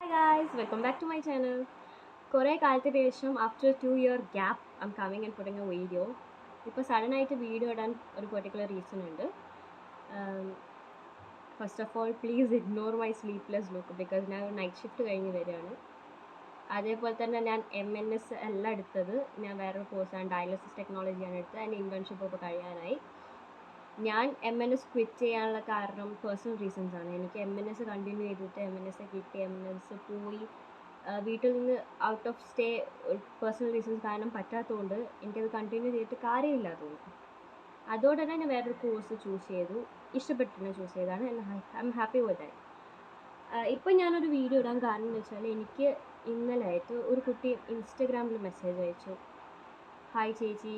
Hi guys, welcome back to my channel. കുറേ കാലത്തിന് ശേഷം after 2 year gap I'm coming and putting a video. ഇപ്പോൾ സഡനായിട്ട് video ഇടാൻ ഒരു പെർട്ടിക്കുലർ റീസൺ ഉണ്ട്. First of all please ignore my sleepless look because ഞാൻ night shift കഴിഞ്ഞ് വരികയാണ്. അതേപോലെ തന്നെ ഞാൻ MNS അല്ല എടുത്തത്, ഞാൻ വേറൊരു കോഴ്സാണ് ഡയാലിസിസ് ടെക്നോളജിയാണ് എടുത്തത്. അതിൻ്റെ ഇൻറ്റേൺഷിപ്പ് ഇപ്പോൾ കഴിയാനായി. ഞാൻ MNS ക്വിറ്റ് ചെയ്യാനുള്ള കാരണം പേഴ്സണൽ റീസൺസ് ആണ്. എനിക്ക് MNS കണ്ടിന്യൂ ചെയ്തിട്ട് MNS കിട്ടി, MNS പോയി വീട്ടിൽ നിന്ന് out of stay personal reasons കാരണം പറ്റാത്തതുകൊണ്ട് എനിക്കത് കണ്ടിന്യൂ ചെയ്തിട്ട് കാര്യമില്ല തോന്നി. അതോടെ തന്നെ ഞാൻ വേറൊരു കോഴ്സ് ചൂസ് ചെയ്തു, ഇഷ്ടപ്പെട്ടിട്ട് ചൂസ് ചെയ്തതാണ്. I am happy with that. ഇപ്പം ഞാനൊരു വീഡിയോ ഇടാൻ കാരണം എന്ന് വെച്ചാൽ എനിക്ക് ഇന്നലെ ആയിട്ട് ഒരു കുട്ടി ഇൻസ്റ്റഗ്രാമിൽ മെസ്സേജ് അയച്ചു. ഹായ് ചേച്ചി,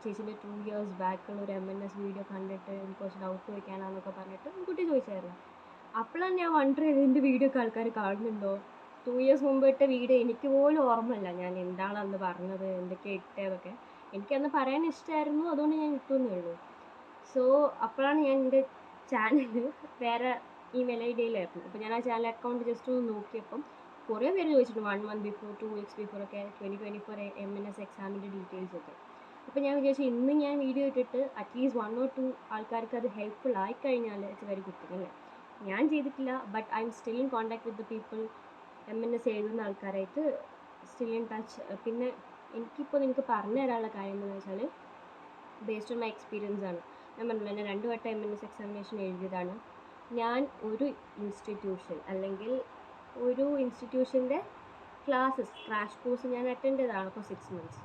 ചേച്ചീൻ്റെ 2 years ബാക്കുള്ള ഒരു MNS വീഡിയോ കണ്ടിട്ട് എനിക്ക് കുറച്ച് ഡൗട്ട് ചോദിക്കാനാണെന്നൊക്കെ പറഞ്ഞിട്ട് കുട്ടി ചോദിച്ചായിരുന്നു. അപ്പോഴാണ് ഞാൻ വണ്ടർ ചെയ്ത് എൻ്റെ വീഡിയോ ഒക്കെ ആൾക്കാർ കാണുന്നുണ്ടോ. 2 years മുമ്പ് ഇട്ട വീഡിയോ എനിക്ക് പോലും ഓർമ്മയില്ല ഞാൻ എന്താണ് അന്ന് പറഞ്ഞത്, എന്തൊക്കെ ഇട്ടതൊക്കെ. എനിക്കന്ന് പറയാൻ ഇഷ്ടമായിരുന്നു, അതുകൊണ്ട് ഞാൻ ഇട്ടുവെന്നേ ഉള്ളൂ. സോ അപ്പോഴാണ് ഞാൻ എൻ്റെ ചാനൽ വേറെ ഇമെയിൽ ID അപ്പോൾ ഞാൻ ആ ചാനൽ അക്കൗണ്ട് ജസ്റ്റ് ഒന്ന് നോക്കിയപ്പം കുറേ പേര് ചോദിച്ചിട്ടുണ്ട് 1 month ബിഫോർ 2 weeks ബിഫോർ ഒക്കെ 2024 MNS എക്സാമിൻ്റെ ഡീറ്റെയിൽസ് ഒക്കെ. അപ്പോൾ ഞാൻ വിചാരിച്ചു ഇന്ന് ഞാൻ വീഡിയോ ഇട്ടിട്ട് അറ്റ്ലീസ്റ്റ് 1 or 2 ആൾക്കാർക്ക് അത് ഹെൽപ്ഫുൾ ആയിക്കഴിഞ്ഞാൽ ഇറ്റ്സ് വെരി ഗുഡ് തിങ് അല്ലേ. ഞാൻ ചെയ്തിട്ടില്ല, but I am still in contact with the people. MNS എഴുതുന്ന ആൾക്കാരായിട്ട് സ്റ്റിൽ ഇൻ ടച്ച്. പിന്നെ എനിക്കിപ്പോൾ നിങ്ങൾക്ക് പറഞ്ഞു തരാനുള്ള കാര്യം എന്താണെന്ന് വെച്ചാൽ ബേസ്ഡ് ഓൺ മൈ എക്സ്പീരിയൻസ് ആണ്. ഞാൻ പറഞ്ഞില്ല, ഞാൻ 2 വട്ടം MNS എക്സാമിനേഷൻ എഴുതിയതാണ്. ഞാൻ ഒരു ഇൻസ്റ്റിറ്റ്യൂഷൻ അല്ലെങ്കിൽ ഒരു ഇൻസ്റ്റിറ്റ്യൂഷൻ്റെ ക്ലാസ്സസ് ക്രാഷ് കോഴ്സ് ഞാൻ അറ്റൻഡ് ചെയ്തതാണ് ഫോർ 6 months.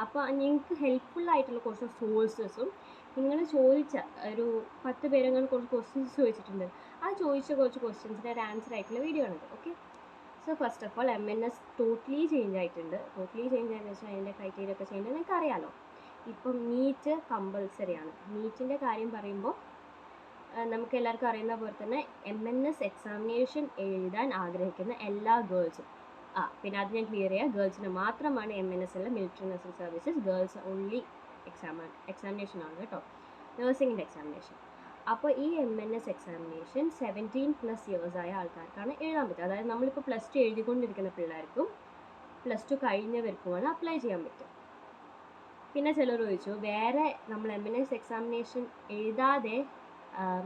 അപ്പോൾ നിങ്ങൾക്ക് ഹെൽപ്ഫുള്ളായിട്ടുള്ള കുറച്ച് സോഴ്സസും നിങ്ങൾ ചോദിച്ച ഒരു 10 പേരങ്ങനെ കുറച്ച് ക്വസ്റ്റ്യൻസ് ചോദിച്ചിട്ടുണ്ട്. ആ ചോദിച്ച കുറച്ച് ക്വസ്റ്റ്യൻസിൻ്റെ ഒരു ആൻസർ ആയിട്ടുള്ള വീഡിയോ ആണിത്. Okay, so first of all MNS totally change ആയിട്ടുണ്ട്. ടോട്ടലി ചേഞ്ച് ആയെന്ന് വെച്ചാൽ അതിൻ്റെ ക്രൈറ്റീരിയ ഒക്കെ ചേഞ്ച് നിങ്ങൾക്ക് അറിയാമല്ലോ. ഇപ്പം നീറ്റ് കമ്പൾസറിയാണ്. നീറ്റിൻ്റെ കാര്യം പറയുമ്പോൾ നമുക്ക് എല്ലാവർക്കും അറിയുന്ന പോലെ തന്നെ MNS എക്സാമിനേഷൻ എഴുതാൻ ആഗ്രഹിക്കുന്ന എല്ലാ ഗേൾസും, പിന്നെ അത് ഞാൻ ക്ലിയർ ചെയ്യാം, ഗേൾസിന് മാത്രമാണ് MNS അല്ല, military nursing services girls only examination ആണ് കേട്ടോ, നഴ്സിംഗിൻ്റെ എക്സാമിനേഷൻ. അപ്പോൾ ഈ MNS എക്സാമിനേഷൻ 17+ years ആയ ആൾക്കാർക്കാണ് എഴുതാൻ പറ്റുക. അതായത് നമ്മളിപ്പോൾ +2 എഴുതിക്കൊണ്ടിരിക്കുന്ന പിള്ളേർക്കും +2 കഴിഞ്ഞവർക്കുമാണ് അപ്ലൈ ചെയ്യാൻ പറ്റുക. പിന്നെ ചിലർ ചോദിച്ചു വേറെ നമ്മൾ MNS എക്സാമിനേഷൻ എഴുതാതെ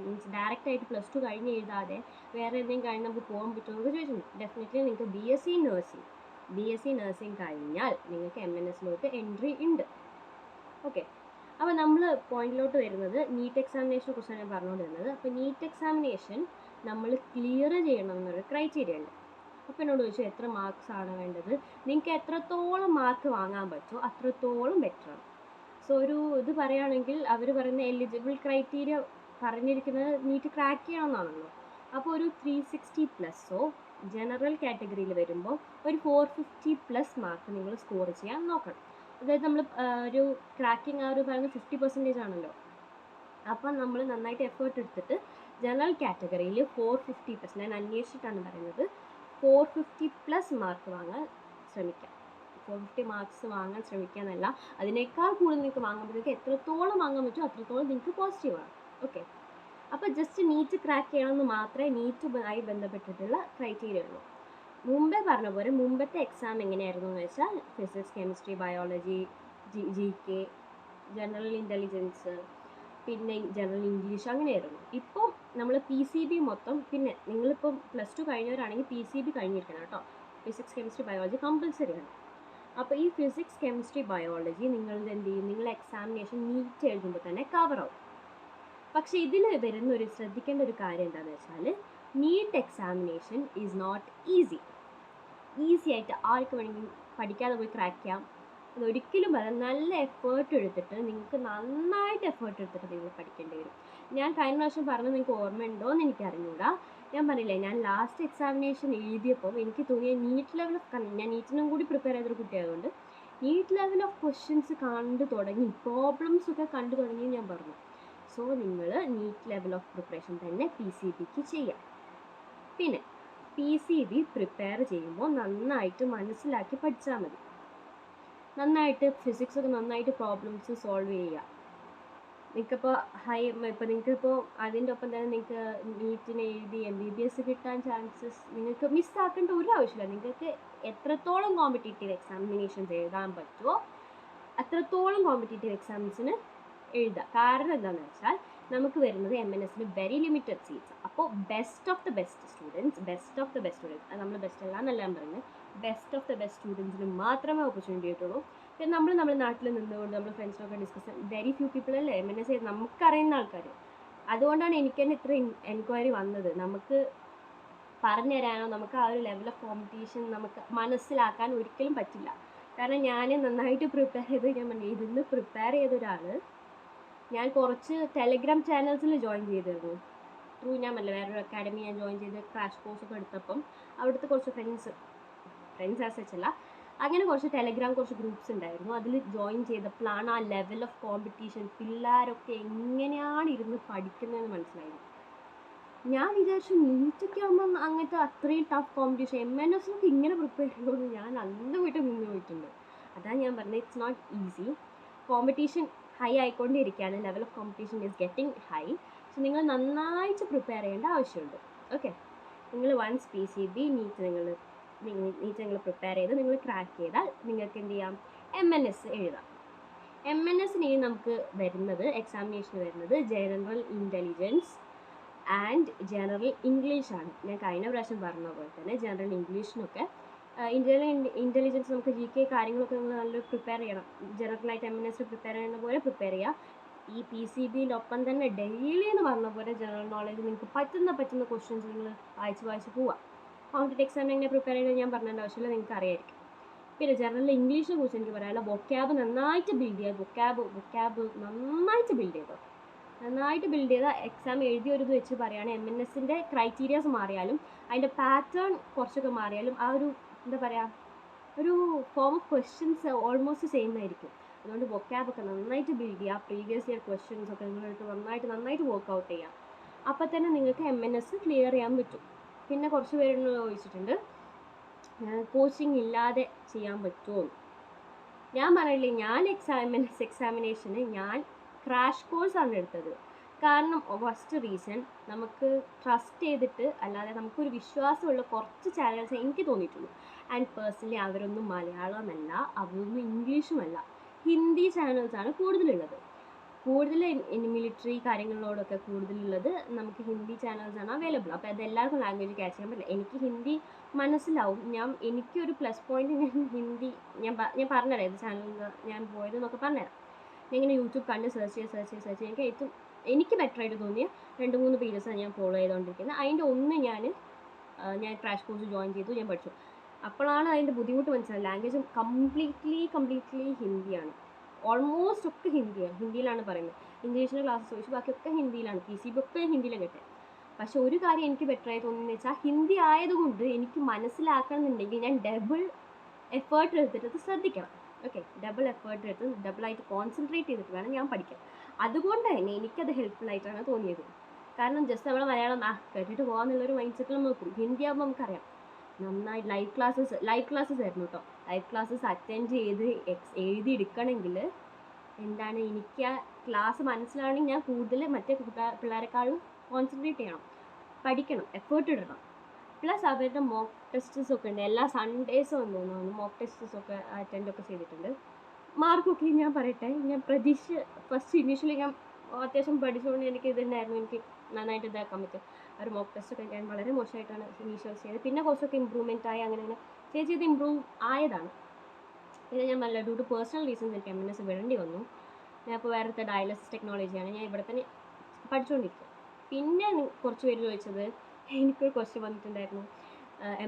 മീൻസ് ഡയറക്റ്റായിട്ട് +2 കഴിഞ്ഞ് എഴുതാതെ വേറെ എന്തെങ്കിലും കഴിഞ്ഞ് നമുക്ക് പോകാൻ പറ്റുമോ എന്നൊക്കെ ചോദിച്ചിട്ടുണ്ട്. ഡെഫിനറ്റ്ലി നിങ്ങൾക്ക് BSc നഴ്സിംഗ് കഴിഞ്ഞാൽ നിങ്ങൾക്ക് MNSലോട്ട് എൻട്രി ഉണ്ട്. ഓക്കെ, അപ്പോൾ നമ്മൾ പോയിന്റിലോട്ട് വരുന്നത് നീറ്റ് എക്സാമിനേഷനെ കുറിച്ചാണ് ഞാൻ പറഞ്ഞുകൊണ്ടിരുന്നത്. അപ്പോൾ നീറ്റ് എക്സാമിനേഷൻ നമ്മൾ ക്ലിയർ ചെയ്യണം എന്നൊരു ക്രൈറ്റീരിയ ഉണ്ട്. അപ്പോൾ എന്നോട് ചോദിച്ചു എത്ര മാർക്സ് ആണ് വേണ്ടത്. നിങ്ങൾക്ക് എത്രത്തോളം മാർക്ക് വാങ്ങാൻ പറ്റുമോ അത്രത്തോളം ബെറ്ററാണ്. സോ ഒരു ഇത് പറയുകയാണെങ്കിൽ അവർ പറയുന്ന എലിജിബിൾ ക്രൈറ്റീരിയ പറഞ്ഞിരിക്കുന്നത് നീറ്റ് ക്രാക്ക് ചെയ്യണമെന്നാണല്ലോ. അപ്പോൾ ഒരു 360+, ജനറൽ കാറ്റഗറിയിൽ വരുമ്പോൾ ഒരു 450+ മാർക്ക് നിങ്ങൾ സ്കോർ ചെയ്യാൻ നോക്കണം. അതായത് നമ്മൾ ഒരു ക്രാക്കിംഗ് ഒരു പറയുന്നത് 50% ആണല്ലോ. അപ്പം നമ്മൾ നന്നായിട്ട് എഫേർട്ട് എടുത്തിട്ട് ജനറൽ കാറ്റഗറിയിൽ 450+, ഞാൻ അന്വേഷിച്ചിട്ടാണ് പറയുന്നത്, 450+ മാർക്ക് വാങ്ങാൻ ശ്രമിക്കാം. 450 മാർക്സ് വാങ്ങാൻ ശ്രമിക്കുക എന്നല്ല, അതിനേക്കാൾ കൂടുതൽ നിങ്ങൾക്ക് വാങ്ങാൻ പറ്റും. നിങ്ങൾക്ക് എത്രത്തോളം വാങ്ങാൻ പറ്റുമോ അത്രത്തോളം നിങ്ങൾക്ക് പോസിറ്റീവാണ്. ഓക്കെ, അപ്പോൾ ജസ്റ്റ് നീറ്റ് ക്രാക്ക് ചെയ്യണമെന്ന് മാത്രമേ നീറ്റുമായി ബന്ധപ്പെട്ടിട്ടുള്ള ക്രൈറ്റീരിയ ഉള്ളൂ. മുമ്പേ പറഞ്ഞ പോലെ മുമ്പത്തെ എക്സാം എങ്ങനെയായിരുന്നു എന്ന് വെച്ചാൽ physics, chemistry, biology, GK, general intelligence, പിന്നെ ജനറൽ ഇംഗ്ലീഷ് അങ്ങനെയായിരുന്നു. ഇപ്പോൾ നമ്മൾ PCB മൊത്തം, പിന്നെ നിങ്ങളിപ്പം +2 കഴിഞ്ഞവരാണെങ്കിൽ PCB കഴിഞ്ഞിരിക്കണം കേട്ടോ. ഫിസിക്സ്, കെമിസ്ട്രി, ബയോളജി കമ്പൾസറിയാണ്. അപ്പോൾ ഈ ഫിസിക്സ്, കെമിസ്ട്രി, ബയോളജി നിങ്ങളുടെ എന്ത് ചെയ്യും, നിങ്ങൾ എക്സാമിനേഷൻ നീറ്റ് എഴുതുമ്പോൾ തന്നെ കവറാവും. പക്ഷേ ഇതിൽ വരുന്നൊരു ശ്രദ്ധിക്കേണ്ട ഒരു കാര്യം എന്താണെന്ന് വെച്ചാൽ NEET examination is not easy ആയിട്ട് ആർക്ക് വേണമെങ്കിൽ പഠിക്കാതെ പോയി ക്രാക്ക് ചെയ്യാം. അതൊരിക്കലും പറയാം. നല്ല എഫേർട്ട് എടുത്തിട്ട് നിങ്ങൾക്ക് നന്നായിട്ട് എഫേർട്ട് എടുത്തിട്ട് നിങ്ങൾ പഠിക്കേണ്ടി വരും. ഞാൻ കഴിഞ്ഞ പ്രാവശ്യം പറഞ്ഞത് നിങ്ങൾക്ക് ഓർമ്മയുണ്ടോ എന്ന് എനിക്ക് അറിഞ്ഞൂടാ. ഞാൻ പറഞ്ഞില്ലേ, ഞാൻ ലാസ്റ്റ് എക്സാമിനേഷൻ എഴുതിയപ്പോൾ എനിക്ക് തോന്നിയ നീറ്റ് ലെവൽ ഓഫ്, ഞാൻ നീറ്റിനും കൂടി പ്രിപ്പയർ ചെയ്തൊരു കുട്ടിയായതുകൊണ്ട് നീറ്റ് ലെവൽ ഓഫ് ക്വസ്റ്റ്യൻസ് കണ്ടു തുടങ്ങി, പ്രോബ്ലംസ് ഒക്കെ കണ്ടു തുടങ്ങി ഞാൻ പറഞ്ഞു. സോ നിങ്ങൾ നീറ്റ് ലെവൽ ഓഫ് പ്രിപ്പറേഷൻ തന്നെ PCBക്ക് ചെയ്യാം. പിന്നെ PCB പ്രിപ്പയർ ചെയ്യുമ്പോൾ നന്നായിട്ട് മനസ്സിലാക്കി പഠിച്ചാൽ മതി. നന്നായിട്ട് ഫിസിക്സ് ഒക്കെ നന്നായിട്ട് പ്രോബ്ലംസ് സോൾവ് ചെയ്യുക. നിങ്ങൾക്കിപ്പോൾ ഇപ്പോൾ നിങ്ങൾക്കിപ്പോൾ അതിൻ്റെ ഒപ്പം തന്നെ നിങ്ങൾക്ക് നീറ്റിന് എഴുതി MBBS കിട്ടാൻ ചാൻസസ് നിങ്ങൾക്ക് മിസ്സാക്കേണ്ട ഒരു ആവശ്യമില്ല. നിങ്ങൾക്ക് എത്രത്തോളം കോമ്പറ്റേറ്റീവ് എക്സാമിനേഷൻസ് എഴുതാൻ പറ്റുമോ അത്രത്തോളം കോമ്പറ്റേറ്റീവ് എക്സാംസിന് എഴുതുക. കാരണം എന്താണെന്ന് വെച്ചാൽ നമുക്ക് വരുന്നത് MNSന് വെരി ലിമിറ്റഡ് സീറ്റ്സ്. അപ്പോൾ best of the best students അത് നമ്മൾ ബെസ്റ്റ് അല്ല എന്നല്ല ഞാൻ പറയുന്നത്, ബെസ്റ്റ് ഓഫ് ദ ബെസ്റ്റ് സ്റ്റുഡൻസിന് മാത്രമേ ഓപ്പർച്യൂണിറ്റി കിട്ടുള്ളൂ. പിന്നെ നമ്മുടെ നാട്ടിൽ നിന്നുകൊണ്ട് നമ്മൾ ഫ്രണ്ട്സിനൊക്കെ ഡിസ്കസ് വെരി ഫ്യൂ പീപ്പിൾ അല്ലേ MNS നമുക്കറിയുന്ന ആൾക്കാർ. അതുകൊണ്ടാണ് എനിക്ക് തന്നെ ഇത്ര എൻക്വയറി വന്നത്. നമുക്ക് പറഞ്ഞു തരാനോ നമുക്ക് ആ ഒരു ലെവൽ ഓഫ് കോമ്പറ്റീഷൻ നമുക്ക് മനസ്സിലാക്കാൻ ഒരിക്കലും പറ്റില്ല. കാരണം ഞാൻ നന്നായിട്ട് പ്രിപ്പയർ ചെയ്ത് ഞാൻ ഇരുന്ന് പ്രിപ്പയർ ചെയ്ത ഒരാൾ. ഞാൻ കുറച്ച് ടെലിഗ്രാം ചാനൽസിൽ ജോയിൻ ചെയ്തിരുന്നു. ഞാൻ വേറൊരു അക്കാഡമി ഞാൻ ജോയിൻ ചെയ്ത് ക്രാഷ് കോഴ്സൊക്കെ എടുത്തപ്പം അവിടുത്തെ കുറച്ച് ഫ്രണ്ട്സ് ആസ് സച്ച് അല്ല, അങ്ങനെ കുറച്ച് ടെലിഗ്രാം കുറച്ച് ഗ്രൂപ്പ്സ് ഉണ്ടായിരുന്നു. അതിൽ ജോയിൻ ചെയ്തപ്പോഴാണ് ആ ലെവൽ ഓഫ് കോമ്പറ്റീഷൻ പിള്ളേരൊക്കെ എങ്ങനെയാണ് ഇരുന്ന് പഠിക്കുന്നതെന്ന് മനസ്സിലായത്. ഞാൻ വിചാരിച്ചു നീറ്റൊക്കെ ആകുമ്പം അങ്ങനത്തെ അത്രയും ടഫ് കോമ്പറ്റീഷൻ MNSനൊക്കെ ഇങ്ങനെ പ്രിപ്പയർ ചെയ്യുമെന്ന് ഞാൻ അന്ന് നിന്ന് പോയിട്ടുണ്ട്. അതാണ് ഞാൻ പറഞ്ഞത്, it's not easy. Competition high ആയിക്കൊണ്ടിരിക്കുകയാണ്, level of competition is getting high. So നിങ്ങൾ നന്നായിട്ട് പ്രിപ്പയർ ചെയ്യേണ്ട ആവശ്യമുണ്ട്. ഓക്കെ, നിങ്ങൾ വൺസ് PCB നീറ്റ് നിങ്ങൾ പ്രിപ്പയർ ചെയ്ത് നിങ്ങൾ ക്രാക്ക് ചെയ്താൽ നിങ്ങൾക്ക് എന്ത് ചെയ്യാം, MNS എഴുതാം. MNSന് നമുക്ക് വരുന്നത് എക്സാമിനേഷന് വരുന്നത് ജനറൽ ഇൻ്റലിജൻസ് ആൻഡ് ജനറൽ ഇംഗ്ലീഷാണ്. ഞാൻ കഴിഞ്ഞ പ്രാവശ്യം പറഞ്ഞ പോലെ തന്നെ ജനറൽ ഇംഗ്ലീഷിനൊക്കെ ഇൻ്റലിജൻസ് നമുക്ക് GK കാര്യങ്ങളൊക്കെ നമ്മൾ നല്ല പ്രിപ്പയർ ചെയ്യണം. ജനറലായിട്ട് MNS പ്രിപ്പയർ ചെയ്യുന്ന പോലെ പ്രിപ്പയർ ചെയ്യുക. ഈ PCBയിലൊപ്പം തന്നെ ഡെയിലി എന്ന് പറഞ്ഞ പോലെ ജനറൽ നോളേജ് നിങ്ങൾക്ക് പറ്റുന്ന ക്വസ്റ്റ്യൻസ് നിങ്ങൾ വായിച്ച് പോവുക. കോമ്പറ്റേറ്റീവ് എക്സാമിന് എങ്ങനെ പ്രിപ്പയർ ചെയ്യുന്നത് ഞാൻ പറഞ്ഞേണ്ട ആവശ്യമില്ല, നിങ്ങൾക്ക് അറിയായിരിക്കും. പിന്നെ ജനറൽ ഇംഗ്ലീഷിനെ കുറിച്ച് എനിക്ക് പറയാനുള്ള വൊക്കാബ് നന്നായിട്ട് ബിൽഡ് ചെയ്യുക. വൊക്കാബ് നന്നായിട്ട് ബിൽഡ് ചെയ്ത എക്സാം എഴുതിയൊരു ഇത് വെച്ച് പറയുകയാണ് MNSൻ്റെ ക്രൈറ്റീരിയാസ് മാറിയാലും അതിൻ്റെ പാറ്റേൺ കുറച്ചൊക്കെ മാറിയാലും ആ ഒരു എന്താ പറയുക, ഒരു form of questions almost same ആയിരിക്കും. അതുകൊണ്ട് വൊക്കാബൊക്കെ നന്നായിട്ട് ബിൽഡ് ചെയ്യുക. പ്രീവിയസ് ഇയർ ക്വസ്റ്റ്യൻസ് ഒക്കെ നിങ്ങളെടുത്ത് നന്നായിട്ട് വർക്കൗട്ട് ചെയ്യാം. അപ്പോൾ തന്നെ നിങ്ങൾക്ക് MNS ക്ലിയർ ചെയ്യാൻ പറ്റും. പിന്നെ കുറച്ച് പേര് ചോദിച്ചിട്ടുണ്ട് കോച്ചിങ് ഇല്ലാതെ ചെയ്യാൻ പറ്റുമോ. ഞാൻ പറയില്ലേ, ഞാൻ MNS എക്സാമിനേഷന് ഞാൻ ക്രാഷ് കോഴ്സാണ് എടുത്തത്. കാരണം ഫസ്റ്റ് റീസൺ, നമുക്ക് ട്രസ്റ്റ് ചെയ്തിട്ട് അല്ലാതെ നമുക്കൊരു വിശ്വാസമുള്ള കുറച്ച് ചാനൽസ് എനിക്ക് തോന്നിയിട്ടുള്ളൂ. ആൻഡ് പേഴ്സണലി അവരൊന്നും മലയാളമല്ല, അവരൊന്നും ഇംഗ്ലീഷുമല്ല, ഹിന്ദി ചാനൽസാണ് കൂടുതലുള്ളത്. മിലിറ്ററി കാര്യങ്ങളിലോടൊക്കെ കൂടുതലുള്ളത് നമുക്ക് ഹിന്ദി ചാനൽസാണ് അവൈലബിൾ. അപ്പോൾ അതെല്ലാവർക്കും ലാംഗ്വേജ് ക്യാച്ച് ചെയ്യാൻ പറ്റില്ല. എനിക്ക് ഹിന്ദി മനസ്സിലാവും. എനിക്കൊരു പ്ലസ് പോയിന്റ് ഞാൻ ഹിന്ദി ഞാൻ പറഞ്ഞുതരാം ഏത് ചാനലിൽ ഞാൻ പോയതെന്നൊക്കെ പറഞ്ഞുതരാം. ഞാൻ ഇങ്ങനെ യൂട്യൂബ് കണ്ട് സെർച്ച് ചെയ്ത് എനിക്ക് ബെറ്ററായിട്ട് തോന്നിയ 2-3 പേജസാണ് ഞാൻ ഫോളോ ചെയ്തുകൊണ്ടിരിക്കുന്നത്. അതിൻ്റെ ഒന്ന് ഞാൻ ക്രാഷ് കോഴ്സ് ജോയിൻ ചെയ്തു, ഞാൻ പഠിച്ചു. അപ്പോഴാണ് അതിൻ്റെ ബുദ്ധിമുട്ട് മനസ്സിലായത്. ലാംഗ്വേജ് കംപ്ലീറ്റ്ലി ഹിന്ദിയാണ്. ഓൾമോസ്റ്റ് ഒക്കെ ഹിന്ദിയിലാണ് പറയുന്നത്. ഇംഗ്ലീഷിൻ്റെ ക്ലാസ് ചോദിച്ചു, ബാക്കിയൊക്കെ ഹിന്ദിയിലാണ്. PCB ഒക്കെ ഹിന്ദിയിലാണ് കിട്ടുക. പക്ഷെ ഒരു കാര്യം എനിക്ക് ബെറ്ററായി തോന്നിയെന്ന് വെച്ചാൽ ഹിന്ദി ആയതുകൊണ്ട് എനിക്ക് മനസ്സിലാക്കണമെന്നുണ്ടെങ്കിൽ ഞാൻ ഡബിൾ എഫേർട്ട് എടുത്തിട്ട് അത് ശ്രദ്ധിക്കണം. ഓക്കെ, ഡബിൾ എഫേർട്ട് എടുത്ത് ഡബിളായിട്ട് കോൺസെൻട്രേറ്റ് ചെയ്തിട്ട് വേണം ഞാൻ പഠിക്കാൻ. അതുകൊണ്ട് തന്നെ എനിക്കത് ഹെൽപ്ഫുള്ളായിട്ടാണ് തോന്നിയത്. കാരണം ജസ്റ്റ് നമ്മൾ മലയാളം കേട്ടിട്ട് പോകാമെന്നുള്ളൊരു മൈൻഡ് സെറ്റിൽ നോക്കും. ഹിന്ദി ആകുമ്പോൾ നമുക്കറിയാം. നന്നായി ലൈവ് ക്ലാസ്സസ് ആയിരുന്നു കേട്ടോ. ലൈവ് ക്ലാസ്സസ് അറ്റൻഡ് ചെയ്ത് എഴുതിയെടുക്കണമെങ്കിൽ എന്താണ്, എനിക്ക് ആ ക്ലാസ് മനസ്സിലാവണമെങ്കിൽ ഞാൻ കൂടുതൽ മറ്റേ പിള്ളേരെക്കാളും കോൺസെൻട്രേറ്റ് ചെയ്യണം, പഠിക്കണം, എഫേർട്ട് ഇടണം. പ്ലസ് അവരുടെ മോക്ക് ടെസ്റ്റസ് ഒക്കെ ഉണ്ട്. എല്ലാ സൺഡേസും ഉണ്ടെന്ന് തോന്നുന്നു മോക്ക് ടെസ്റ്റസ് ഒക്കെ അറ്റൻഡൊക്കെ ചെയ്തിട്ടുണ്ട്. മാർക്കൊക്കെ ഞാൻ പറയട്ടെ, ഞാൻ ഫസ്റ്റ് ഇനീഷ്യലി ഞാൻ അത്യാവശ്യം പഠിച്ചുകൊണ്ട് എനിക്ക് ഇതുണ്ടായിരുന്നു, എനിക്ക് നന്നായിട്ട് ഇതാക്കാൻ പറ്റും. ഒരു മോക്ക് ടെസ്റ്റൊക്കെ ഞാൻ വളരെ മോശമായിട്ടാണ് ഇനീഷ്യൽ ചെയ്തത്. പിന്നെ കുറച്ചൊക്കെ ഇമ്പ്രൂവ്മെൻ്റ് ആയി അങ്ങനെ ചെയ്ത് ഇമ്പ്രൂവ് ആയതാണ്. പിന്നെ ഞാൻ നല്ല ഡ്യൂ ടു പേഴ്സണൽ റീസൺസ് എനിക്ക് MNS വിടേണ്ടി വന്നു. ഞാൻ ഇപ്പോൾ വേറത്തെ ഡയാലിസിസ് ടെക്നോളജിയാണ് ഞാൻ ഇവിടെ തന്നെ പഠിച്ചുകൊണ്ടിരിക്കുക. പിന്നെ കുറച്ച് പേര് ചോദിച്ചത്, എനിക്കൊരു ക്വസ്റ്റ്യൻ വന്നിട്ടുണ്ടായിരുന്നു,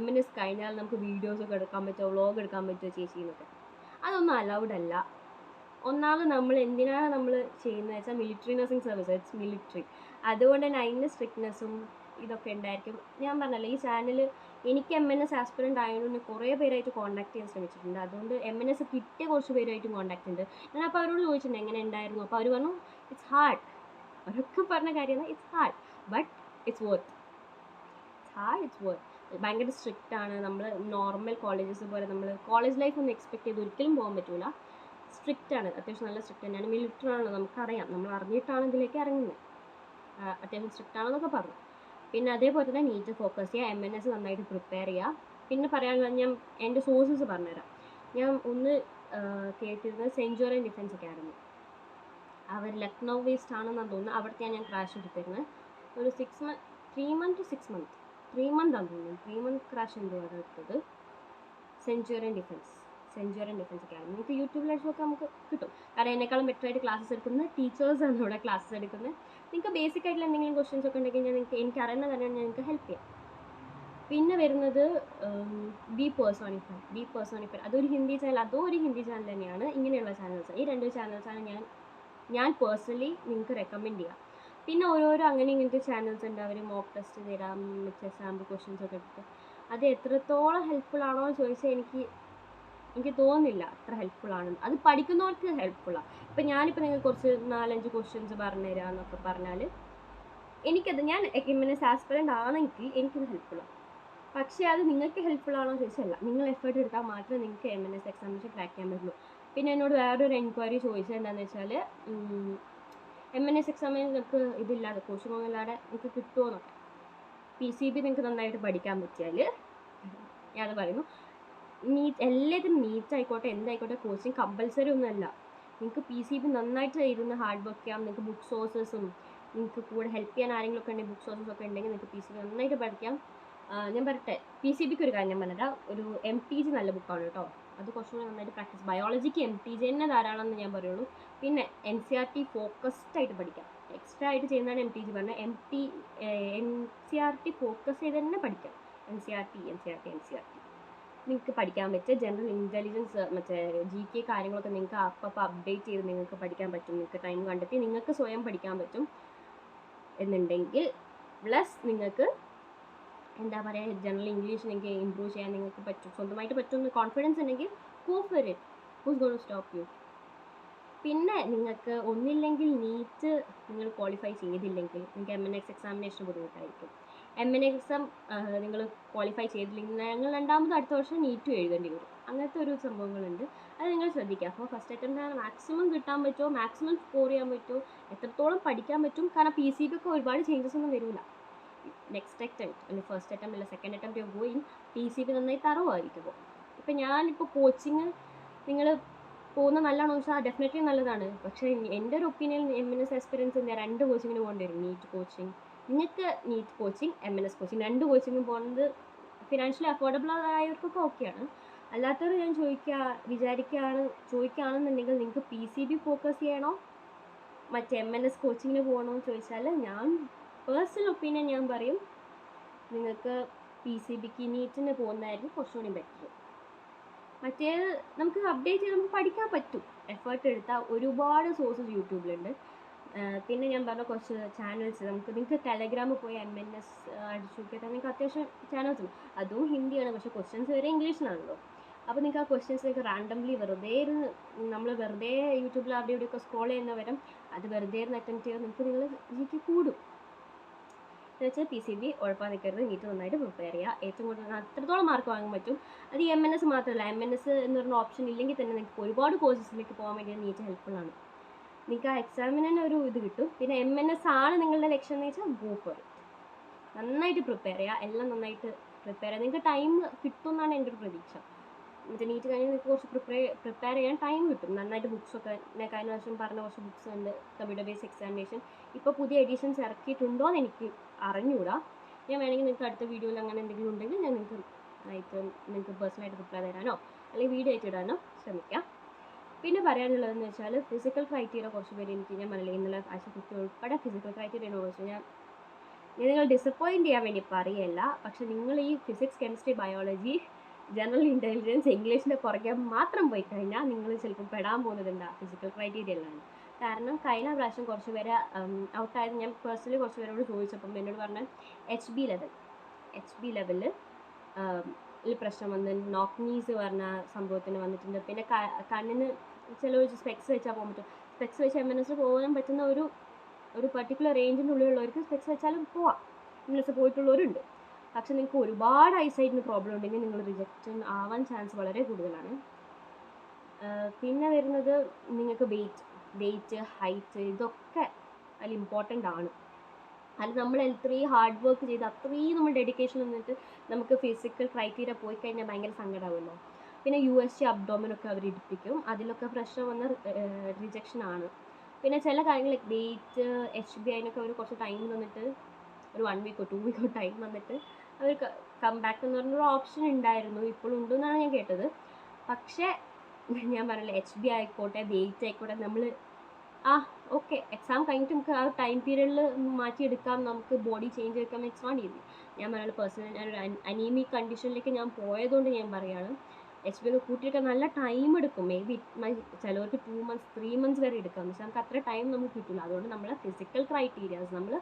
MNS കഴിഞ്ഞാൽ നമുക്ക് വീഡിയോസൊക്കെ എടുക്കാൻ പറ്റുമോ, വ്ളോഗ് എടുക്കാൻ പറ്റുമോ ചേച്ചി എന്നൊക്കെ. അതൊന്നും അലൗഡ് അല്ല. ഒന്നാമത് നമ്മൾ എന്തിനാണ് നമ്മൾ ചെയ്യുന്നത് വെച്ചാൽ military nursing service, it's military. അതുകൊണ്ട് തന്നെ അതിൻ്റെ സ്ട്രിക്ട്നെസ്സും ഇതൊക്കെ ഉണ്ടായിരിക്കും. ഞാൻ പറഞ്ഞല്ലോ, ഈ ചാനൽ എനിക്ക് MNS ആസ്പിറൻ്റ് ആയതുകൊണ്ട് കുറേ പേരായിട്ട് കോൺടാക്ട് ചെയ്യാൻ ശ്രമിച്ചിട്ടുണ്ട്. അതുകൊണ്ട് MNS കിട്ടിയ കുറച്ച് പേരായിട്ടും കോൺടാക്ട് ഉണ്ട്. ഞാൻ അപ്പോൾ അവരോട് ചോദിച്ചിട്ടുണ്ട് എങ്ങനെ ഉണ്ടായിരുന്നു. അപ്പോൾ അവർ പറഞ്ഞു ഇറ്റ്സ് ഹാർഡ്. അവരൊക്കെ പറഞ്ഞ കാര്യമാണ്, it's hard but it's worth. ഭയങ്കര സ്ട്രിക്റ്റ് ആണ്. നമ്മൾ നോർമൽ കോളേജസ് പോലെ നമ്മൾ കോളേജ് ലൈഫ് ഒന്നും എക്സ്പെക്ട് ചെയ്ത് ഒരിക്കലും പോകാൻ പറ്റില്ല. സ്ട്രിക്റ്റ് ആണ്, അത്യാവശ്യം നല്ല സ്ട്രിക്റ്റ് തന്നെയാണ്. മിലിറ്ററി ആണല്ലോ, നമുക്കറിയാം, നമ്മൾ അറിഞ്ഞിട്ടാണ് ഇതിലേക്ക് ഇറങ്ങുന്നത്. അത്യാവശ്യം സ്ട്രിക്റ്റ് ആണെന്നൊക്കെ പറഞ്ഞു. പിന്നെ അതേപോലെ തന്നെ നീറ്റ് ഫോക്കസ് ചെയ്യുക, MNS നന്നായിട്ട് പ്രിപ്പയർ ചെയ്യുക. പിന്നെ പറയാനുള്ളത് ഞാൻ എൻ്റെ സോഴ്സസ് പറഞ്ഞുതരാം. ഞാൻ ഒന്ന് കേട്ടിരുന്നത് സെഞ്ചുറിയൻ ഡിഫൻസ് അക്കാഡമി, അവർ ലക്നൗ വേസ്റ്റ് ആണെന്നാണ് തോന്നുന്നത്. അവിടുത്തെയാണ് ഞാൻ ക്രാഷ് എടുത്തിരുന്നത്. ഒരു 3 month to 6 month 3 month ആണെന്ന് തോന്നുന്നു. 3 month ക്രാഷ് എന്തോ ആണ് എടുത്തത്. Centurion defence academy. നിങ്ങൾക്ക് യൂട്യൂബിൽ അടിച്ചൊക്കെ നമുക്ക് കിട്ടും. കാരണം എന്നെക്കാളും ബെറ്റർ ആയിട്ട് ക്ലാസ്സസ് എടുക്കുന്ന ടീച്ചേഴ്സാണ് ഇവിടെ ക്ലാസ്സസ് എടുക്കുന്നത്. നിങ്ങൾക്ക് ബേസിക് ആയിട്ടുള്ള എന്തെങ്കിലും ക്വസ്റ്റ്യൻസ് ഒക്കെ ഉണ്ടെങ്കിൽ എനിക്ക് അറിയുന്ന കാര്യമാണ്, ഞാൻ നിങ്ങൾക്ക് ഹെൽപ്പ് ചെയ്യാം. പിന്നെ വരുന്നത് ബി പേഴ്സോണിഫൈ, അതൊരു ഹിന്ദി ചാനൽ തന്നെയാണ്. ഇങ്ങനെയുള്ള ചാനൽസ്, ഈ 2 ചാനൽസാണ് ഞാൻ പേഴ്സണലി നിങ്ങൾക്ക് റെക്കമെൻഡ് ചെയ്യാം. പിന്നെ ഓരോരോ അങ്ങനെ ഇങ്ങനത്തെ ചാനൽസ് ഉണ്ട്, അവർ മോക്ക് ടെസ്റ്റ് തരാം, മറ്റേ സാമ്പിൾ ക്വസ്റ്റ്യൻസ് ഒക്കെ എടുത്ത്. അത് എത്രത്തോളം ഹെൽപ്ഫുൾ ആണോ എന്ന് ചോദിച്ചാൽ എനിക്ക് തോന്നുന്നില്ല അത്ര ഹെൽപ്ഫുൾ ആണെന്ന്. അത് പഠിക്കുന്നവർക്ക് ഹെൽപ്ഫുള്ളാണ്. ഇപ്പം ഞാനിപ്പോൾ നിങ്ങൾക്ക് കുറച്ച് 4-5 ക്വസ്റ്റ്യൻസ് പറഞ്ഞു തരാം എന്നൊക്കെ പറഞ്ഞാൽ ഞാൻ MNS ആസ്പിറൻ്റ് ആണെങ്കിൽ എനിക്കത് ഹെൽപ്ഫുള്ളാണ്. പക്ഷേ അത് നിങ്ങൾക്ക് ഹെൽപ്ഫുൾ ആണോ ചോദിച്ചല്ല, നിങ്ങൾ എഫേർട്ട് എടുത്താൽ മാത്രമേ നിങ്ങൾക്ക് MNS എക്സാമിനേഷൻ ക്രാക്ക് ചെയ്യാൻ പറ്റുള്ളൂ. പിന്നെ എന്നോട് വേറൊരു എൻക്വയറി ചോദിച്ചത് എന്താണെന്ന് വെച്ചാൽ, MNS എക്സാമിന് നിങ്ങൾക്ക് ഇതില്ലാതെ കോച്ചിങ് ഒന്നും ഇല്ലാതെ നിങ്ങൾക്ക് കിട്ടുമോ എന്നൊക്കെ. PCB നിങ്ങൾക്ക് നന്നായിട്ട് പഠിക്കാൻ പറ്റിയാൽ ഞാനത് പറയുന്നു. എല്ലാത്തിനും നീറ്റ് ആയിക്കോട്ടെ എന്തായിക്കോട്ടെ കോച്ചിങ് കമ്പൽസറി ഒന്നുമല്ല. നിങ്ങൾക്ക് PCB നന്നായിട്ട് ഇരുന്ന് ഹാർഡ് വർക്ക് ചെയ്യാം. നിങ്ങൾക്ക് ബുക്ക് സോഴ്സസും നിങ്ങൾക്ക് കൂടെ ഹെൽപ്പ് ചെയ്യാൻ ആരെങ്കിലും ഒക്കെ ഉണ്ടെങ്കിൽ, ബുക്ക് സോഴ്സസ് ഒക്കെ ഉണ്ടെങ്കിൽ നിങ്ങൾക്ക് PCB നന്നായിട്ട് പഠിക്കാം. ഞാൻ പറയട്ടെ, PCBക്ക് ഒരു കാര്യം ഞാൻ പറഞ്ഞാൽ, ഒരു MTG നല്ല ബുക്കാണ് കേട്ടോ. അത് കുറച്ചുകൂടി നന്നായിട്ട് പ്രാക്ടീസ്. ബയോളജിക്ക് MTG തന്നെ ധാരാളം എന്ന് ഞാൻ പറയുള്ളൂ. പിന്നെ NCERT ഫോക്കസ്ഡ് ആയിട്ട് പഠിക്കാം. എക്സ്ട്രാ ആയിട്ട് ചെയ്യുന്നതാണ് MTG പറഞ്ഞത്. NCERT ഫോക്കസ് ചെയ്ത് തന്നെ പഠിക്കാം. NCERT നിങ്ങൾക്ക് പഠിക്കാൻ പറ്റുക. ജനറൽ ഇൻ്റലിജൻസ്, മറ്റേ GK കാര്യങ്ങളൊക്കെ നിങ്ങൾക്ക് അപ്പം അപ്ഡേറ്റ് ചെയ്ത് നിങ്ങൾക്ക് പഠിക്കാൻ പറ്റും. നിങ്ങൾക്ക് ടൈം കണ്ടെത്തി നിങ്ങൾക്ക് സ്വയം പഠിക്കാൻ പറ്റും എന്നുണ്ടെങ്കിൽ, പ്ലസ് നിങ്ങൾക്ക് എന്താ പറയുക, ജനറൽ ഇംഗ്ലീഷ് നിങ്ങൾക്ക് ഇമ്പ്രൂവ് ചെയ്യാൻ നിങ്ങൾക്ക് പറ്റും, സ്വന്തമായിട്ട് പറ്റുമെന്ന് കോൺഫിഡൻസ് ഉണ്ടെങ്കിൽ go for it. Who's going to stop you? പിന്നെ നിങ്ങൾക്ക് ഒന്നില്ലെങ്കിൽ നീറ്റ് നിങ്ങൾ ക്വാളിഫൈ ചെയ്തില്ലെങ്കിൽ നിങ്ങൾക്ക് MNS എക്സാമിനേഷൻ ബുദ്ധിമുട്ടായിരിക്കും. MNS എക്സാം നിങ്ങൾ ക്വാളിഫൈ ചെയ്തില്ലെങ്കിൽ നിങ്ങൾ രണ്ടാമത് അടുത്ത വർഷം നീറ്റും എഴുതേണ്ടി വരും. അങ്ങനത്തെ ഒരു സംഭവങ്ങളുണ്ട്. അത് നിങ്ങൾ ശ്രദ്ധിക്കുക. അപ്പോൾ ഫസ്റ്റ് അറ്റംപ്റ്റ് മാക്സിമം കിട്ടാൻ പറ്റുമോ, മാക്സിമം സ്കോർ ചെയ്യാൻ പറ്റുമോ, എത്രത്തോളം പഠിക്കാൻ പറ്റും. കാരണം PCB ഒക്കെ ഒരുപാട് ചേഞ്ചസ് ഒന്നും വരില്ല. നെക്സ്റ്റ് അറ്റംപ്റ്റ് അല്ലെങ്കിൽ ഫസ്റ്റ് അറ്റംപ്റ്റ് അല്ല സെക്കൻഡ് അറ്റംപ്റ്റ് പോയി PCB നന്നായി തറവായിരിക്കും. ഇപ്പം ഞാനിപ്പോൾ കോച്ചിങ് നിങ്ങൾ പോകുന്ന നല്ലതാണോ ചോദിച്ചാൽ ഡെഫിനറ്റ്ലി നല്ലതാണ്. പക്ഷേ എൻ്റെ ഒരു ഒപ്പീനിയൻ MNS എക്സ്പീരിയൻസ് 2 കോച്ചിങ്ങിന് പോകേണ്ടി വരും. നീറ്റ് കോച്ചിങ്, നിങ്ങൾക്ക് നീറ്റ് കോച്ചിങ്, MNS കോച്ചിങ് 2 കോച്ചിങ്ങും പോകുന്നത് ഫിനാൻഷ്യലി അഫോർഡബിൾ ആയവർക്കൊക്കെ ഓക്കെയാണ്. അല്ലാത്തവർ ഞാൻ ചോദിക്കുകയാണെന്നുണ്ടെങ്കിൽ നിങ്ങൾക്ക് PCB ഫോക്കസ് ചെയ്യണോ മറ്റേ MNS കോച്ചിങ്ങിന് പോകണോ എന്ന് ചോദിച്ചാൽ, ഞാൻ പേഴ്സണൽ ഒപ്പീനിയൻ ഞാൻ പറയും നിങ്ങൾക്ക് PCBക്ക് നീറ്റിന് പോകുന്നതായിരിക്കും കുറച്ചുകൂടി ബെറ്റർ. മറ്റേത് നമുക്ക് അപ്ഡേറ്റ് ചെയ്ത് നമുക്ക് പഠിക്കാൻ പറ്റും. എഫേർട്ട് എടുത്താൽ ഒരുപാട് സോഴ്സസ് യൂട്യൂബിലുണ്ട്. പിന്നെ ഞാൻ പറഞ്ഞ കുറച്ച് ചാനൽസ്, നിങ്ങൾക്ക് ടെലഗ്രാമിൽ പോയി MNS അടിച്ചു നോക്കിയിട്ട് നിങ്ങൾക്ക് അത്യാവശ്യം ചാനൽസ് ഉണ്ട്. അതും ഹിന്ദിയാണ്, പക്ഷേ ക്വസ്റ്റ്യൻസ് വരെ ഇംഗ്ലീഷിലാണല്ലോ. അപ്പോൾ നിങ്ങൾക്ക് ആ ക്വസ്റ്റ്യൻസിലേക്ക് റാൻഡംലി നമ്മൾ വെറുതെ യൂട്യൂബിൽ അവിടെ ഇവിടെയൊക്കെ സ്ക്രോൾ ചെയ്യുന്ന വരും. അത് വെറുതെ അറ്റംപ്റ്റ് ചെയ്ത് നിങ്ങൾ GK കൂടും. എന്ന് വെച്ചാൽ PCB ഉഴപ്പാൻ നിൽക്കരുത്. നീറ്റ് നന്നായിട്ട് പ്രിപ്പയർ ചെയ്യുക. ഏറ്റവും കൂടുതൽ അത്രത്തോളം മാർക്ക് വാങ്ങാൻ പറ്റും. അത് ഈ MNS മാത്രമല്ല, MNS എന്ന് പറഞ്ഞ ഓപ്ഷൻ ഇല്ലെങ്കിൽ തന്നെ നിങ്ങൾക്ക് ഒരുപാട് കോഴ്സസിലേക്ക് പോകാൻ വേണ്ടി നീറ്റ് ഹെൽപ്ഫുള്ളാണ്. നിങ്ങൾക്ക് ആ എക്സാമിന് തന്നെ ഒരു ഇത് കിട്ടും. പിന്നെ MNS ആണ് നിങ്ങളുടെ ലക്ഷ്യം എന്ന് വെച്ചാൽ ഗോ ഫോർ ഇറ്റ്. നന്നായിട്ട് പ്രിപ്പയർ ചെയ്യുക, എല്ലാം നന്നായിട്ട് പ്രിപ്പയർ ചെയ്യുക. നിങ്ങൾക്ക് ടൈം കിട്ടും എന്നാണ് എൻ്റെ ഒരു പ്രതീക്ഷ. മറ്റേ നീറ്റ് കഴിഞ്ഞ് നിങ്ങൾക്ക് കുറച്ച് പ്രിപ്പയർ ചെയ്യാൻ ടൈം കിട്ടും. നന്നായിട്ട് ബുക്സൊക്കെ ഞാൻ കഴിഞ്ഞ പ്രാവശ്യം പറഞ്ഞ കുറച്ച് ബുക്സ് ഉണ്ട്, കമ്പ്യൂട്ടർ ബേസ്ഡ് എക്സാമിനേഷൻ. ഇപ്പോൾ പുതിയ എഡിഷൻസ് ഇറക്കിയിട്ടുണ്ടോ എന്ന് എനിക്ക് അറിഞ്ഞുകൂടാ. ഞാൻ വേണമെങ്കിൽ നിങ്ങൾക്ക് അടുത്ത വീഡിയോയിൽ അങ്ങനെ എന്തെങ്കിലും ഉണ്ടെങ്കിൽ ഞാൻ നിങ്ങൾക്ക് പേഴ്സണലായിട്ട് റിപ്ലൈ തരാനോ അല്ലെങ്കിൽ വീഡിയോ ആയിട്ട് ഇടാനോ ശ്രമിക്കാം. പിന്നെ പറയാനുള്ളതെന്ന് വെച്ചാൽ ഫിസിക്കൽ ക്രൈറ്റീരിയ കുറച്ച് പേര് ഞാൻ പറഞ്ഞില്ലേ, ഇന്നലെ ആഴ്ച ഉൾപ്പെടെ ഫിസിക്കൽ ക്രൈറ്റീരിയനെ കുറിച്ച് ഞാൻ നിങ്ങൾ ഡിസപ്പോയിൻറ്റ് ചെയ്യാൻ വേണ്ടി പറയല്ല. പക്ഷെ നിങ്ങൾ ഈ physics, chemistry, biology, general intelligence, ഇംഗ്ലീഷിൻ്റെ പുറകെ മാത്രം പോയി കഴിഞ്ഞാൽ നിങ്ങൾ ചിലപ്പോൾ പെടാൻ പോകുന്നതുണ്ട് ഫിസിക്കൽ ക്രൈറ്റീരിയയിലാണ്. കാരണം കഴിഞ്ഞ പ്രാവശ്യം കുറച്ച് പേരെ ഔട്ടായത് ഞാൻ പേഴ്സണലി കുറച്ച് പേരോട് ചോദിച്ചപ്പം എന്നോട് പറഞ്ഞാൽ HB ലെവലിൽ പ്രശ്നം വന്ന് നോക്നീസ് പറഞ്ഞ സംഭവത്തിന് വന്നിട്ടുണ്ട്. പിന്നെ കണ്ണിന് ചില സ്പെക്സ് വെച്ചാൽ പോകാൻ പറ്റും. സ്പെക്സ് വെച്ച് MNS പോകാൻ പറ്റുന്ന ഒരു പർട്ടിക്കുലർ റേഞ്ചിൻ്റെ ഉള്ളിലുള്ളവർക്ക് സ്പെക്സ് വെച്ചാലും പോവാം. MNS പോയിട്ടുള്ളവരുണ്ട്. പക്ഷെ നിങ്ങൾക്ക് ഒരുപാട് ഐസൈറ്റിന് പ്രോബ്ലം ഉണ്ടെങ്കിൽ നിങ്ങൾ റിജക്റ്റ് ആവാൻ ചാൻസ് വളരെ കൂടുതലാണ്. പിന്നെ വരുന്നത് നിങ്ങൾക്ക് വെയിറ്റ് ഹൈറ്റ് ഇതൊക്കെ അതിൽ ഇമ്പോർട്ടൻ്റ് ആണ്. അത് നമ്മൾ എത്രയും ഹാർഡ് വർക്ക് ചെയ്ത് അത്രയും നമ്മൾ ഡെഡിക്കേഷൻ വന്നിട്ട് നമുക്ക് ഫിസിക്കൽ ക്രൈറ്റീരിയ പോയി കഴിഞ്ഞാൽ ഭയങ്കര സങ്കടമാവുമല്ലോ. പിന്നെ USG അബ്ഡോമിനൊക്കെ അവർ എടുപ്പിക്കും, അതിലൊക്കെ പ്രശ്നം വന്ന റിജക്ഷൻ ആണ്. പിന്നെ ചില കാര്യങ്ങൾ വെയിറ്റ് HB അതിനൊക്കെ അവർ കുറച്ച് ടൈം തന്നിട്ട് ഒരു 1 വീക്കോ 2 വീക്കോ ടൈം വന്നിട്ട് അവർ കം ബാക്ക് എന്ന് പറഞ്ഞൊരു ഓപ്ഷൻ ഉണ്ടായിരുന്നു, ഇപ്പോഴും ഉണ്ടെന്നാണ് ഞാൻ കേട്ടത്. പക്ഷേ ഞാൻ പറഞ്ഞില്ല, HB ആയിക്കോട്ടെ വെയിറ്റ് ആയിക്കോട്ടെ, നമ്മൾ ഓക്കെ എക്സാം കഴിഞ്ഞിട്ട് നമുക്ക് ആ ടൈം പീരീഡിൽ മാറ്റിയെടുക്കാം, നമുക്ക് ബോഡി ചേഞ്ച് എടുക്കാം, ഇറ്റ്സ് നോട്ട് ഈസി. ഞാൻ പറയുന്നത് പേഴ്സണലി ഞാനൊരു അനീമിക് കണ്ടീഷനിലേക്ക് ഞാൻ പോയതുകൊണ്ട് ഞാൻ പറയുകയാണ്. HB ഒക്കെ കൂട്ടിയെടുക്കാൻ നല്ല ടൈം എടുക്കും, മേ ബി ചിലവർക്ക് 2 months 3 months വരെ എടുക്കാം. പക്ഷെ നമുക്ക് അത്ര ടൈം നമുക്ക് കിട്ടില്ല. അതുകൊണ്ട് നമ്മളെ ഫിസിക്കൽ ക്രൈറ്റീരിയാസ് നമ്മൾ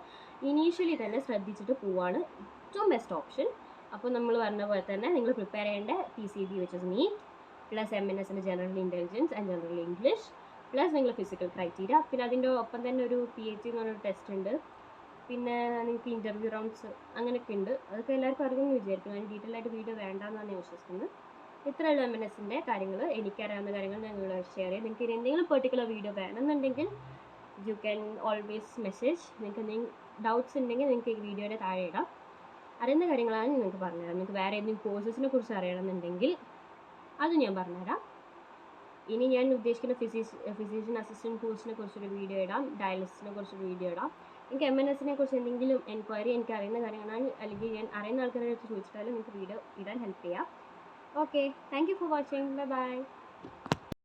ഇനീഷ്യലി തന്നെ ശ്രദ്ധിച്ചിട്ട് പോവാണ് ഏറ്റവും ബെസ്റ്റ് ഓപ്ഷൻ. അപ്പോൾ നമ്മൾ പറഞ്ഞ പോലെ തന്നെ നിങ്ങൾ പ്രിപ്പയർ ചെയ്യേണ്ട PCB which is NEET plus MNSൻ്റെ general intelligence and general English plus നിങ്ങൾ ഫിസിക്കൽ ക്രൈറ്റീരിയ. പിന്നെ അതിൻ്റെ ഒപ്പം തന്നെ ഒരു PhD എന്ന് പറഞ്ഞൊരു ടെസ്റ്റ് ഉണ്ട്. പിന്നെ നിങ്ങൾക്ക് ഇൻ്റർവ്യൂ റൗണ്ട്സ് അങ്ങനെയൊക്കെ ഉണ്ട്. അതൊക്കെ എല്ലാവർക്കും അറിയുമെന്ന് വിചാരിക്കുന്നു. അതിന് ഡീറ്റെയിൽ ആയിട്ട് വീഡിയോ വേണ്ടാന്നാണ് ഞാൻ വിശ്വസിക്കുന്നത്. ഇത്രയുള്ള MNSൻ്റെ കാര്യങ്ങൾ, എനിക്കറിയാവുന്ന കാര്യങ്ങൾ ഞങ്ങളോട് ഷെയർ ചെയ്യാം. നിങ്ങൾക്ക് ഇനി എന്തെങ്കിലും പെർട്ടിക്കുലർ വീഡിയോ വേണമെന്നുണ്ടെങ്കിൽ യു ക്യാൻ ഓൾവേസ് മെസ്സേജ്. നിങ്ങൾക്ക് എന്തെങ്കിലും ഡൗട്ട്സ് ഉണ്ടെങ്കിൽ നിങ്ങൾക്ക് ഈ വീഡിയോയുടെ താഴെ ഇടാം. അറിയുന്ന കാര്യങ്ങളാണ് നിങ്ങൾക്ക് പറഞ്ഞുതരാം. നിങ്ങൾക്ക് വേറെ ഏതെങ്കിലും കോഴ്സസിനെ കുറിച്ച് അറിയണമെന്നുണ്ടെങ്കിൽ അത് ഞാൻ പറഞ്ഞുതരാം. ഇനി ഞാൻ ഉദ്ദേശിക്കുന്ന ഫിസിഷ്യൻ അസിസ്റ്റൻറ്റ് കോഴ്സിനെ കുറിച്ചൊരു വീഡിയോ ഇടാം, ഡയാലിസിസിനെ കുറിച്ചൊരു വീഡിയോ ഇടാം. എനിക്ക് MNSനെ കുറിച്ച് എന്തെങ്കിലും എൻക്വയറി, എനിക്ക് അറിയുന്ന കാര്യങ്ങളാണ്, അല്ലെങ്കിൽ ഞാൻ അറിയുന്ന ആൾക്കാരെ അടുത്ത് ചോദിച്ചിട്ടാലും നിങ്ങൾക്ക് വീഡിയോ ഇടാൻ ഹെൽപ്പ് ചെയ്യാം. Okay, thank you for watching. Bye bye.